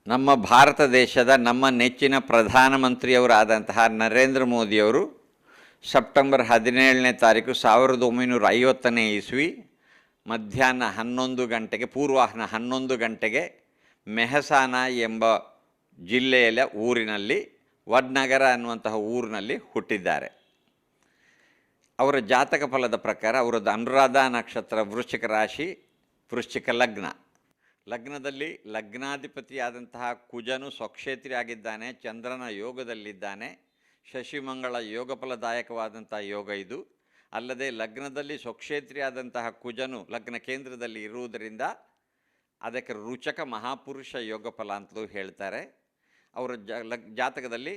ನಮ್ಮ ಭಾರತ ದೇಶದ ನಮ್ಮ ನೆಚ್ಚಿನ ಪ್ರಧಾನಮಂತ್ರಿಯವರಾದಂತಹ ನರೇಂದ್ರ ಮೋದಿಯವರು ಸೆಪ್ಟೆಂಬರ್ 17ನೇ ತಾರೀಕು 1950ನೇ ಇಸ್ವಿ ಮಧ್ಯಾಹ್ನ 11 ಗಂಟೆಗೆ, ಪೂರ್ವಾಹ್ನ 11 ಗಂಟೆಗೆ ಮೆಹಸಾನ ಎಂಬ ಜಿಲ್ಲೆಯ ಊರಿನಲ್ಲಿ, ವಡ್ನಗರ ಅನ್ನುವಂತಹ ಊರಿನಲ್ಲಿ ಹುಟ್ಟಿದ್ದಾರೆ. ಅವರ ಜಾತಕ ಫಲದ ಪ್ರಕಾರ ಅವರದ್ದು ಅನುರಾಧ ನಕ್ಷತ್ರ, ವೃಶ್ಚಿಕ ರಾಶಿ, ವೃಶ್ಚಿಕ ಲಗ್ನ. ಲಗ್ನದಲ್ಲಿ ಲಗ್ನಾಧಿಪತಿಯಾದಂತಹ ಕುಜನು ಸ್ವಕ್ಷೇತ್ರಿ ಆಗಿದ್ದಾನೆ, ಚಂದ್ರನ ಯೋಗದಲ್ಲಿದ್ದಾನೆ. ಶಶಿಮಂಗಳ ಯೋಗ ಫಲದಾಯಕವಾದಂತಹ ಯೋಗ ಇದು. ಅಲ್ಲದೆ ಲಗ್ನದಲ್ಲಿ ಸ್ವಕ್ಷೇತ್ರಿಯಾದಂತಹ ಕುಜನು ಲಗ್ನ ಕೇಂದ್ರದಲ್ಲಿ ಇರುವುದರಿಂದ ಅದಕ್ಕೆ ರುಚಕ ಮಹಾಪುರುಷ ಯೋಗ ಫಲ ಅಂತಲೂ ಹೇಳ್ತಾರೆ. ಅವರ ಜಾತಕದಲ್ಲಿ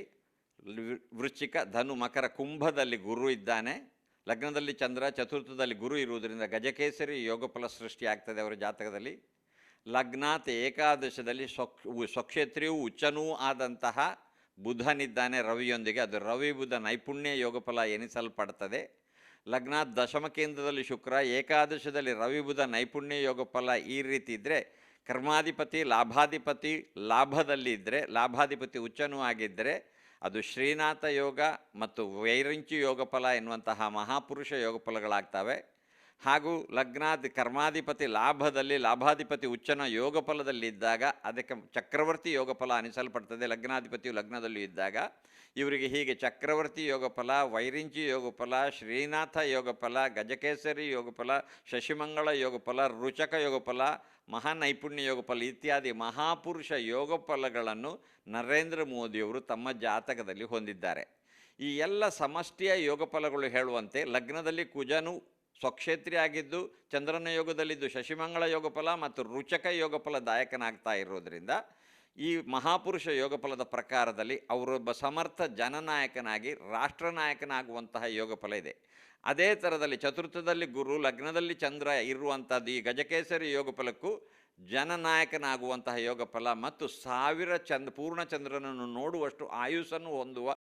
ವೃಶ್ಚಿಕ, ಧನು, ಮಕರ, ಕುಂಭದಲ್ಲಿ ಗುರು ಇದ್ದಾನೆ. ಲಗ್ನದಲ್ಲಿ ಚಂದ್ರ, ಚತುರ್ಥದಲ್ಲಿ ಗುರು ಇರುವುದರಿಂದ ಗಜಕೇಸರಿ ಯೋಗ ಫಲ ಸೃಷ್ಟಿಯಾಗ್ತದೆ ಅವರ ಜಾತಕದಲ್ಲಿ. ಲಗ್ನಾತ್ ಏಕಾದಶದಲ್ಲಿ ಸ್ವಕ್ಷೇತ್ರಿಯೂ ಉಚ್ಚನೂ ಆದಂತಹ ಬುಧನಿದ್ದಾನೆ ರವಿಯೊಂದಿಗೆ. ಅದು ರವಿ ಬುಧ ನೈಪುಣ್ಯ ಯೋಗ ಫಲ ಎನಿಸಲ್ಪಡ್ತದೆ. ಲಗ್ನಾತ್ ದಶಮ ಕೇಂದ್ರದಲ್ಲಿ ಶುಕ್ರ, ಏಕಾದಶದಲ್ಲಿ ರವಿ ಬುಧ ನೈಪುಣ್ಯ ಯೋಗ ಫಲ. ಈ ರೀತಿ ಇದ್ದರೆ ಕರ್ಮಾಧಿಪತಿ ಲಾಭಾಧಿಪತಿ ಲಾಭದಲ್ಲಿ ಇದ್ದರೆ, ಲಾಭಾಧಿಪತಿ ಉಚ್ಚನೂ ಆಗಿದ್ದರೆ ಅದು ಶ್ರೀನಾಥ ಯೋಗ ಮತ್ತು ವೈರಂಚಿ ಯೋಗ ಫಲ ಎನ್ನುವಂತಹ ಮಹಾಪುರುಷ ಯೋಗ ಫಲಗಳಾಗ್ತವೆ. ಹಾಗೂ ಲಗ್ನಾದಿ ಕರ್ಮಾಧಿಪತಿ ಲಾಭದಲ್ಲಿ, ಲಾಭಾಧಿಪತಿ ಉಚ್ಚನ ಯೋಗ ಫಲದಲ್ಲಿದ್ದಾಗ ಅದಕ್ಕೆ ಚಕ್ರವರ್ತಿ ಯೋಗ ಫಲ ಅನಿಸಲ್ಪಡ್ತದೆ. ಲಗ್ನಾಧಿಪತಿಯು ಲಗ್ನದಲ್ಲಿ ಇದ್ದಾಗ ಇವರಿಗೆ ಹೀಗೆ ಚಕ್ರವರ್ತಿ ಯೋಗ ಫಲ, ವೈರಿಂಚಿ ಯೋಗ ಫಲ, ಶ್ರೀನಾಥ ಯೋಗ ಫಲ, ಗಜಕೇಸರಿ ಯೋಗ ಫಲ, ಶಶಿಮಂಗಳ ಯೋಗ ಫಲ, ರುಚಕ ಯೋಗ ಫಲ, ಮಹಾನೈಪುಣ್ಯ ಯೋಗ ಫಲ ಇತ್ಯಾದಿ ಮಹಾಪುರುಷ ಯೋಗ ಫಲಗಳನ್ನು ನರೇಂದ್ರ ಮೋದಿಯವರು ತಮ್ಮ ಜಾತಕದಲ್ಲಿ ಹೊಂದಿದ್ದಾರೆ. ಈ ಎಲ್ಲ ಸಮಷ್ಟಿಯ ಯೋಗ ಫಲಗಳು ಹೇಳುವಂತೆ ಲಗ್ನದಲ್ಲಿ ಕುಜನು ಸ್ವಕ್ಷೇತ್ರಿ ಆಗಿದ್ದು, ಚಂದ್ರನ ಯೋಗದಲ್ಲಿದ್ದು ಶಶಿಮಂಗಳ ಯೋಗ ಫಲ ಮತ್ತು ರುಚಕ ಯೋಗ ಫಲದಾಯಕನಾಗ್ತಾ ಇರೋದರಿಂದ ಈ ಮಹಾಪುರುಷ ಯೋಗ ಫಲದ ಪ್ರಕಾರದಲ್ಲಿ ಅವರೊಬ್ಬ ಸಮರ್ಥ ಜನನಾಯಕನಾಗಿ ರಾಷ್ಟ್ರನಾಯಕನಾಗುವಂತಹ ಯೋಗ ಫಲ ಇದೆ. ಅದೇ ಥರದಲ್ಲಿ ಚತುರ್ಥದಲ್ಲಿ ಗುರು, ಲಗ್ನದಲ್ಲಿ ಚಂದ್ರ ಇರುವಂಥದ್ದು ಈ ಗಜಕೇಸರಿ ಯೋಗ ಫಲಕ್ಕೂ ಜನನಾಯಕನಾಗುವಂತಹ ಯೋಗ ಫಲ ಮತ್ತು 1000 ಪೂರ್ಣಚಂದ್ರನನ್ನು ನೋಡುವಷ್ಟು ಆಯುಸ್ಸನ್ನು ಹೊಂದುವ